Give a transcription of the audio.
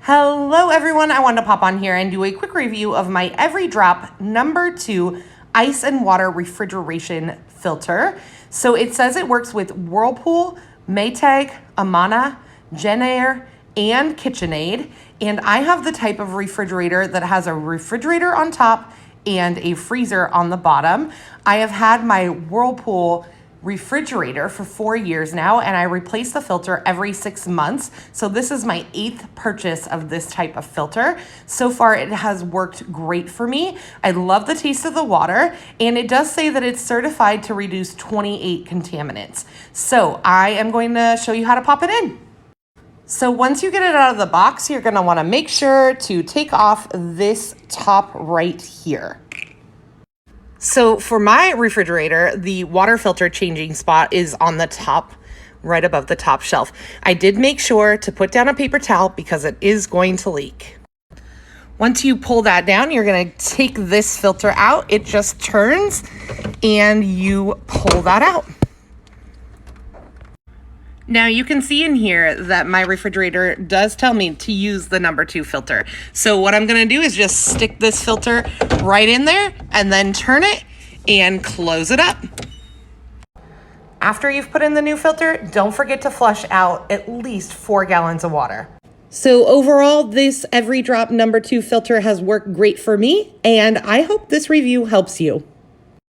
Hello everyone, I wanted to pop on here and do a quick review of my EveryDrop number 2 ice and water refrigeration filter. So it says it works with Whirlpool, Maytag, Amana, JennAir, and KitchenAid. And I have the type of refrigerator that has a refrigerator on top and a freezer on the bottom. I have had my Whirlpool refrigerator for 4 years now, and I replace the filter every 6 months. So this is my 8th purchase of this type of filter. So far it has worked great for me. I love the taste of the water, and it does say that it's certified to reduce 28 contaminants. So I am going to show you how to pop it in. So once you get it out of the box, you're gonna wanna make sure to take off this top right here. So for my refrigerator, the water filter changing spot is on the top, right above the top shelf. I did make sure to put down a paper towel because it is going to leak. Once you pull that down, you're gonna take this filter out. It just turns and you pull that out. Now you can see in here that my refrigerator does tell me to use the number 2 filter. So what I'm gonna do is just stick this filter right in there and then turn it and close it up. After you've put in the new filter, don't forget to flush out at least 4 gallons of water. So overall, this EveryDrop number 2 filter has worked great for me, and I hope this review helps you.